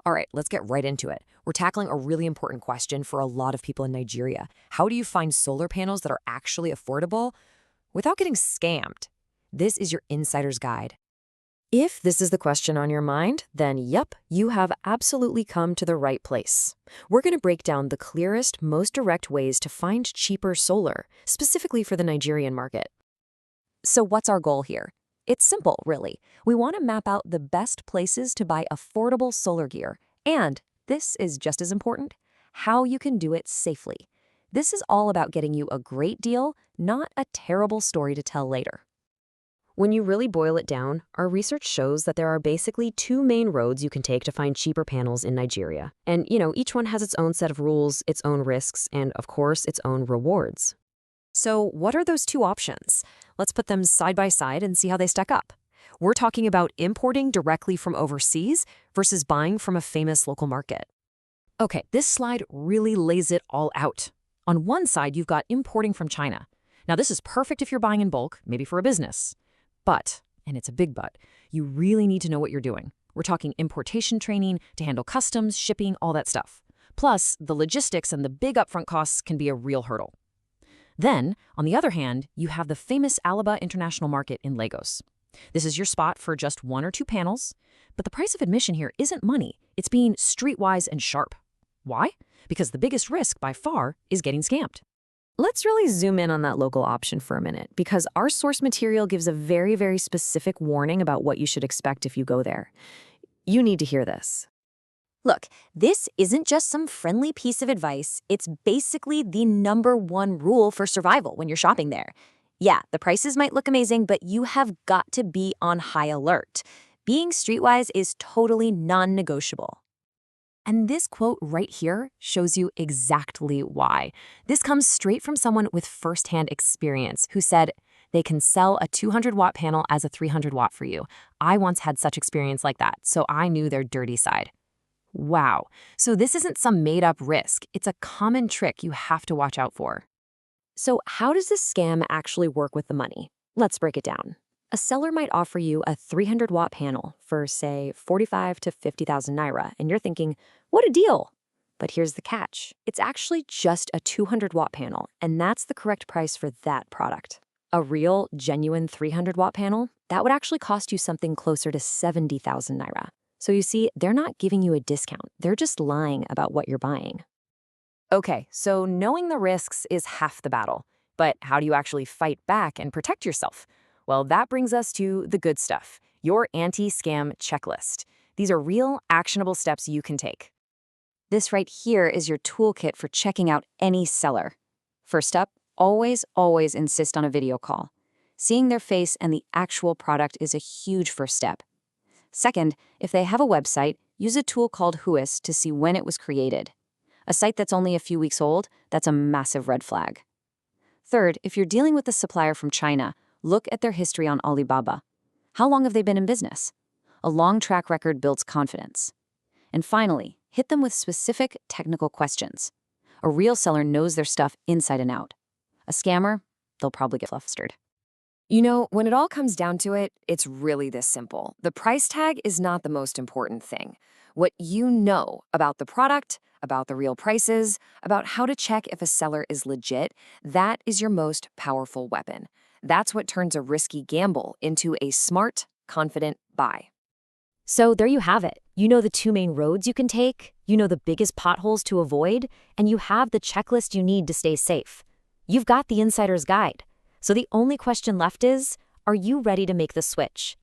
All right, let's get right into it. We're tackling a really important question for a lot of people in Nigeria. How do you find solar panels that are actually affordable without getting scammed? This is your insider's guide. If this is the question on your mind, then yep, you have absolutely come to the right place. We're going to break down the clearest, most direct ways to find cheaper solar, specifically for the Nigerian market. So what's our goal here? It's simple, really. We want to map out the best places to buy affordable solar gear. And, this is just as important, how you can do it safely. This is all about getting you a great deal, not a terrible story to tell later. When you really boil it down, our research shows that there are basically two main roads you can take to find cheaper panels in Nigeria. And, each one has its own set of rules, its own risks, and, of course, its own rewards. So what are those two options? Let's put them side by side and see how they stack up. We're talking about importing directly from overseas versus buying from a famous local market. Okay, this slide really lays it all out. On one side, you've got importing from China. Now, this is perfect if you're buying in bulk, maybe for a business. But, and it's a big but, you really need to know what you're doing. We're talking importation training to handle customs, shipping, all that stuff. Plus, the logistics and the big upfront costs can be a real hurdle. Then, on the other hand, you have the famous Alaba International Market in Lagos. This is your spot for just one or two panels, but the price of admission here isn't money. It's being streetwise and sharp. Why? Because the biggest risk, by far, is getting scammed. Let's really zoom in on that local option for a minute, because our source material gives a very, very specific warning about what you should expect if you go there. You need to hear this. Look, this isn't just some friendly piece of advice. It's basically the #1 rule for survival when you're shopping there. Yeah, the prices might look amazing, but you have got to be on high alert. Being streetwise is totally non-negotiable. And this quote right here shows you exactly why. This comes straight from someone with firsthand experience who said, they can sell a 200-watt panel as a 300-watt for you. I once had such experience like that, so I knew their dirty side. Wow. So this isn't some made-up risk. It's a common trick you have to watch out for. So how does this scam actually work with the money? Let's break it down. A seller might offer you a 300-watt panel for, say, 45 to 50,000 naira, and you're thinking, what a deal! But here's the catch. It's actually just a 200-watt panel, and that's the correct price for that product. A real, genuine 300-watt panel, that would actually cost you something closer to 70,000 naira. So you see, they're not giving you a discount. They're just lying about what you're buying. Okay, so knowing the risks is half the battle. But how do you actually fight back and protect yourself? Well, that brings us to the good stuff, your anti-scam checklist. These are real, actionable steps you can take. This right here is your toolkit for checking out any seller. First up, always insist on a video call. Seeing their face and the actual product is a huge first step. Second, if they have a website, use a tool called Whois to see when it was created. A site that's only a few weeks old, that's a massive red flag. Third, if you're dealing with a supplier from China, look at their history on Alibaba. How long have they been in business? A long track record builds confidence. And finally, hit them with specific technical questions. A real seller knows their stuff inside and out. A scammer, they'll probably get flustered. When it all comes down to it, it's really this simple. The price tag is not the most important thing. What you know about the product, about the real prices, about how to check if a seller is legit, that is your most powerful weapon. That's what turns a risky gamble into a smart, confident buy. So there you have it. You know the two main roads you can take, you know the biggest potholes to avoid, and you have the checklist you need to stay safe. You've got the insider's guide. So the only question left is, are you ready to make the switch?